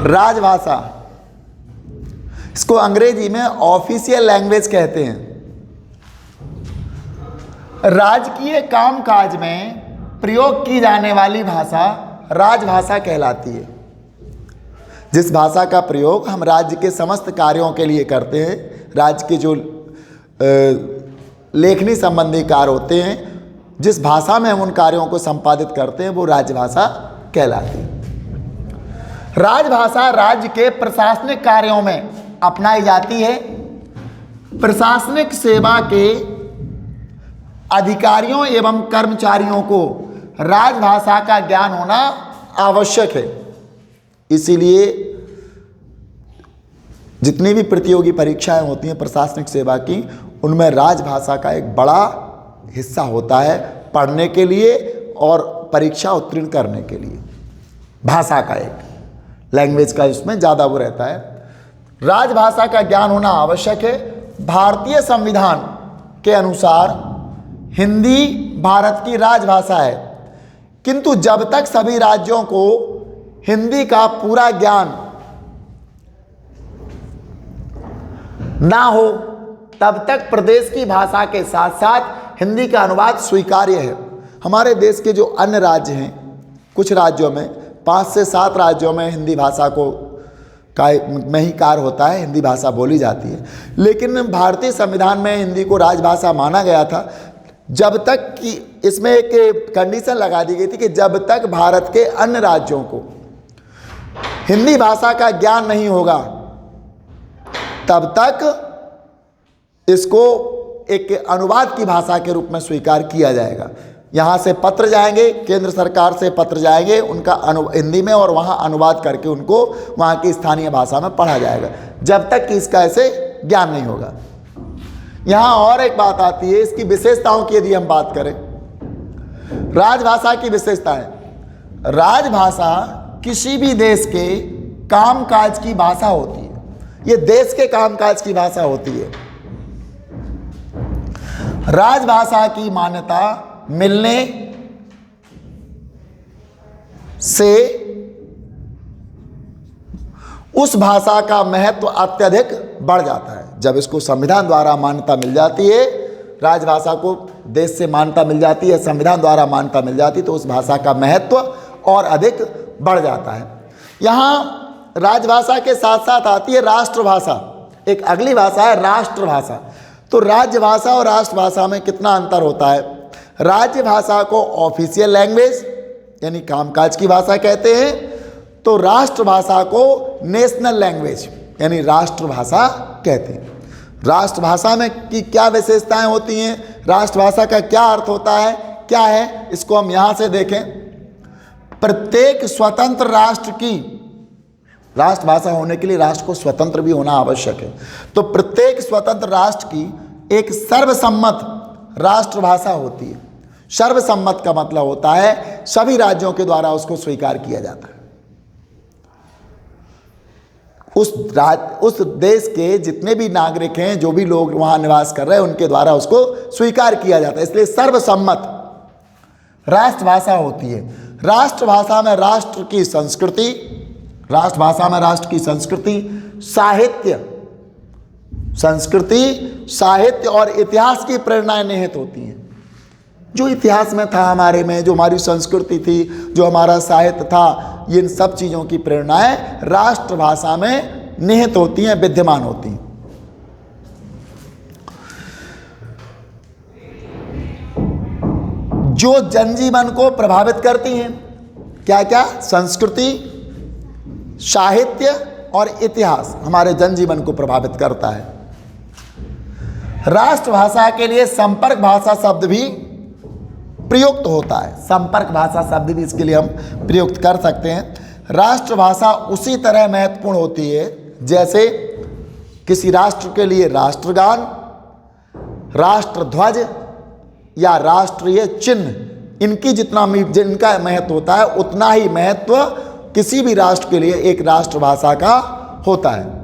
राजभाषा, इसको अंग्रेजी में ऑफिशियल लैंग्वेज कहते हैं। राजकीय कामकाज में प्रयोग की जाने वाली भाषा राजभाषा कहलाती है। जिस भाषा का प्रयोग हम राज्य के समस्त कार्यों के लिए करते हैं, राज्य के जो लेखनी संबंधी कार्य होते हैं, जिस भाषा में हम उन कार्यों को संपादित करते हैं, वो राजभाषा कहलाती है। राजभाषा राज्य के प्रशासनिक कार्यों में अपनाई जाती है। प्रशासनिक सेवा के अधिकारियों एवं कर्मचारियों को राजभाषा का ज्ञान होना आवश्यक है। इसीलिए जितनी भी प्रतियोगी परीक्षाएं होती हैं प्रशासनिक सेवा की, उनमें राजभाषा का एक बड़ा हिस्सा होता है पढ़ने के लिए और परीक्षा उत्तीर्ण करने के लिए। भाषा का एक लैंग्वेज का इसमें ज़्यादा वो रहता है। राजभाषा का ज्ञान होना आवश्यक है। भारतीय संविधान के अनुसार हिंदी भारत की राजभाषा है, किंतु जब तक सभी राज्यों को हिंदी का पूरा ज्ञान ना हो, तब तक प्रदेश की भाषा के साथ साथ हिंदी का अनुवाद स्वीकार्य है। हमारे देश के जो अन्य राज्य हैं, कुछ राज्यों में 5 से 7 राज्यों में हिंदी भाषा को में ही कार्य होता है, हिंदी भाषा बोली जाती है। लेकिन भारतीय संविधान में हिंदी को राजभाषा माना गया था, जब तक कि इसमें एक कंडीशन लगा दी गई थी कि जब तक भारत के अन्य राज्यों को हिंदी भाषा का ज्ञान नहीं होगा, तब तक इसको एक अनुवाद की भाषा के रूप में स्वीकार किया जाएगा। यहाँ से पत्र जाएंगे, केंद्र सरकार से पत्र जाएंगे, उनका हिंदी में और वहाँ अनुवाद करके उनको वहाँ की स्थानीय भाषा में पढ़ा जाएगा, जब तक कि इसका ऐसे ज्ञान नहीं होगा। यहाँ और एक बात आती है, इसकी विशेषताओं की यदि हम बात करें, राजभाषा की विशेषताएं। राजभाषा किसी भी देश के कामकाज की भाषा होती है। ये देश के कामकाज की भाषा होती है। राजभाषा की मान्यता मिलने से उस भाषा का महत्व अत्यधिक बढ़ जाता है। जब इसको संविधान द्वारा मान्यता मिल जाती है, राजभाषा को देश से मान्यता मिल जाती है, संविधान द्वारा मान्यता मिल जाती है, तो उस भाषा का महत्व और अधिक बढ़ जाता है। यहाँ राजभाषा के साथ साथ आती है राष्ट्रभाषा। एक अगली भाषा है राष्ट्रभाषा। तो राज्यभाषा और राष्ट्रभाषा में कितना अंतर होता है? राज्य भाषा को ऑफिशियल लैंग्वेज यानी कामकाज की भाषा कहते हैं, तो राष्ट्रभाषा को नेशनल लैंग्वेज यानी राष्ट्रभाषा कहते हैं। राष्ट्रभाषा में की क्या विशेषताएं होती हैं, राष्ट्रभाषा का क्या अर्थ होता है, क्या है, इसको हम यहाँ से देखें। प्रत्येक स्वतंत्र राष्ट्र की राष्ट्रभाषा होने के लिए राष्ट्र को स्वतंत्र भी होना आवश्यक है। तो प्रत्येक स्वतंत्र राष्ट्र की एक सर्वसम्मत राष्ट्रभाषा होती है। सर्वसम्मत का मतलब होता है सभी राज्यों के द्वारा उसको स्वीकार किया जाता है। उस देश के जितने भी नागरिक हैं, जो भी लोग वहाँ निवास कर रहे हैं, उनके द्वारा उसको स्वीकार किया जाता है। इसलिए सर्वसम्मत राष्ट्रभाषा होती है। राष्ट्रभाषा में राष्ट्र की संस्कृति, राष्ट्रभाषा में राष्ट्र की संस्कृति, साहित्य और इतिहास की प्रेरणाएं निहित होती हैं। जो इतिहास में था हमारे में, जो हमारी संस्कृति थी, जो हमारा साहित्य था, इन सब चीज़ों की प्रेरणाएं राष्ट्रभाषा में निहित होती हैं, विद्यमान होती हैं। जो जनजीवन को प्रभावित करती हैं, क्या क्या? संस्कृति, साहित्य और इतिहास हमारे जनजीवन को प्रभावित करता है। राष्ट्रभाषा के लिए संपर्क भाषा शब्द भी प्रयुक्त होता है। संपर्क भाषा शब्द भी इसके लिए हम प्रयुक्त कर सकते हैं। राष्ट्रभाषा उसी तरह महत्वपूर्ण होती है जैसे किसी राष्ट्र के लिए राष्ट्रगान, राष्ट्रध्वज या राष्ट्रीय चिन्ह, जिनका महत्व होता है, उतना ही महत्व किसी भी राष्ट्र के लिए एक राष्ट्रभाषा का होता है।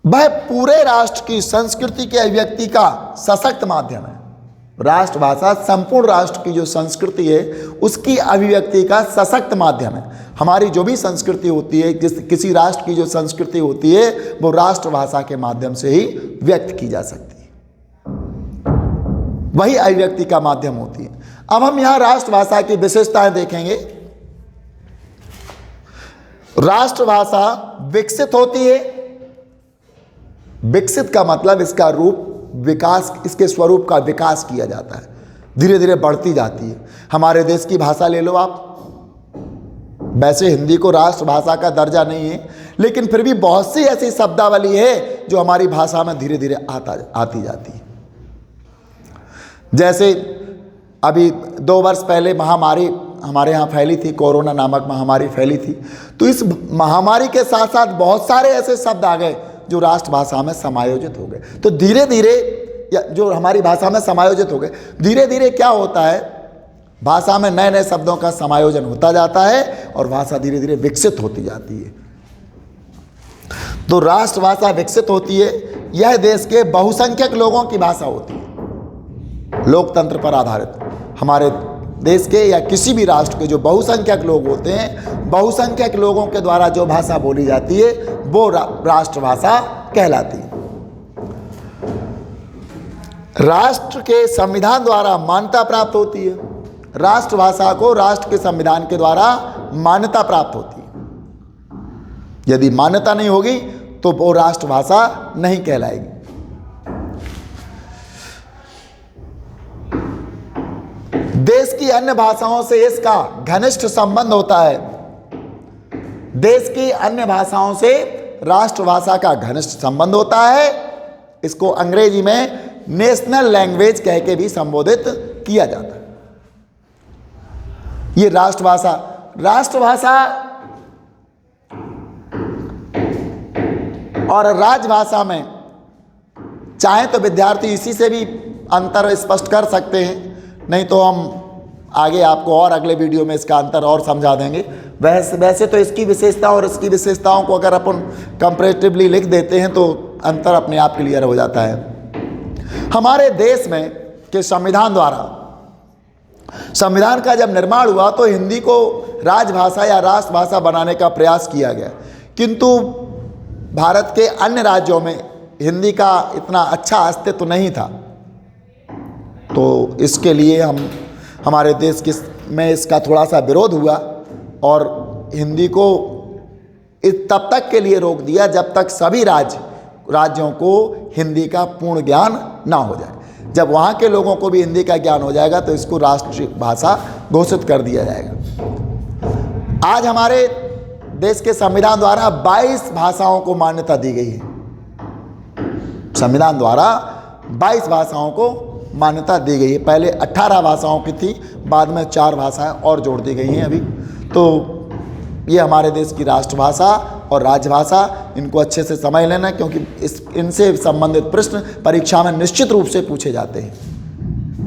वह पूरे राष्ट्र की संस्कृति के अभिव्यक्ति का सशक्त माध्यम है। राष्ट्रभाषा संपूर्ण राष्ट्र की जो संस्कृति है उसकी अभिव्यक्ति का सशक्त माध्यम है। हमारी जो भी संस्कृति होती है, किसी राष्ट्र की जो संस्कृति होती है वो राष्ट्रभाषा के माध्यम से ही व्यक्त की जा सकती है, वही अभिव्यक्ति का माध्यम होती है। अब हम यहाँ राष्ट्रभाषा की विशेषताएं देखेंगे। राष्ट्रभाषा विकसित होती है। विकसित का मतलब इसका रूप विकास, इसके स्वरूप का विकास किया जाता है, धीरे धीरे बढ़ती जाती है। हमारे देश की भाषा ले लो आप, वैसे हिंदी को राष्ट्रभाषा का दर्जा नहीं है, लेकिन फिर भी बहुत सी ऐसी शब्दावली है जो हमारी भाषा में धीरे धीरे आती जाती है। जैसे अभी 2 वर्ष पहले महामारी हमारे यहाँ फैली थी, कोरोना नामक महामारी फैली थी, तो इस महामारी के साथ साथ बहुत सारे ऐसे शब्द आ गए जो राष्ट्रभाषा में समायोजित हो गए। तो धीरे धीरे जो हमारी भाषा में समायोजित हो गए, धीरे धीरे क्या होता है, भाषा में नए नए शब्दों का समायोजन होता जाता है और भाषा धीरे धीरे विकसित होती जाती है। तो राष्ट्रभाषा विकसित होती है। यह देश के बहुसंख्यक लोगों की भाषा होती है, लोकतंत्र पर आधारित। हमारे देश के या किसी भी राष्ट्र के जो बहुसंख्यक लोग होते हैं, बहुसंख्यक लोगों के द्वारा जो भाषा बोली जाती है वो राष्ट्रभाषा कहलाती है। राष्ट्र के संविधान द्वारा मान्यता प्राप्त होती है। राष्ट्रभाषा को राष्ट्र के संविधान के द्वारा मान्यता प्राप्त होती है। यदि मान्यता नहीं होगी तो वो राष्ट्रभाषा नहीं कहलाएगी। देश की अन्य भाषाओं से इसका घनिष्ठ संबंध होता है। देश की अन्य भाषाओं से राष्ट्रभाषा का घनिष्ठ संबंध होता है। इसको अंग्रेजी में नेशनल लैंग्वेज कह के भी संबोधित किया जाता है। ये राष्ट्रभाषा और राजभाषा में चाहे तो विद्यार्थी इसी से भी अंतर स्पष्ट कर सकते हैं, नहीं तो हम आगे आपको और अगले वीडियो में इसका अंतर और समझा देंगे। वैसे तो इसकी विशेषता और इसकी विशेषताओं को अगर अपन कंपैरेटिवली लिख देते हैं तो अंतर अपने आप क्लियर हो जाता है। हमारे देश में के संविधान द्वारा, संविधान का जब निर्माण हुआ तो हिंदी को राजभाषा या राष्ट्रभाषा बनाने का प्रयास किया गया, किंतु भारत के अन्य राज्यों में हिंदी का इतना अच्छा अस्तित्व नहीं था। तो इसके लिए हमारे देश में इसका थोड़ा सा विरोध हुआ और हिंदी को तब तक के लिए रोक दिया जब तक सभी राज्यों को हिंदी का पूर्ण ज्ञान ना हो जाए। जब वहाँ के लोगों को भी हिंदी का ज्ञान हो जाएगा तो इसको राष्ट्रीय भाषा घोषित कर दिया जाएगा। आज हमारे देश के संविधान द्वारा 22 भाषाओं को मान्यता दी गई है। संविधान द्वारा 22 भाषाओं को मान्यता दी गई है। पहले 18 भाषाओं की थी, बाद में 4 भाषाएं और जोड़ दी गई हैं अभी। तो ये हमारे देश की राष्ट्रभाषा और राजभाषा, इनको अच्छे से समझ लेना, क्योंकि इनसे संबंधित प्रश्न परीक्षा में निश्चित रूप से पूछे जाते हैं।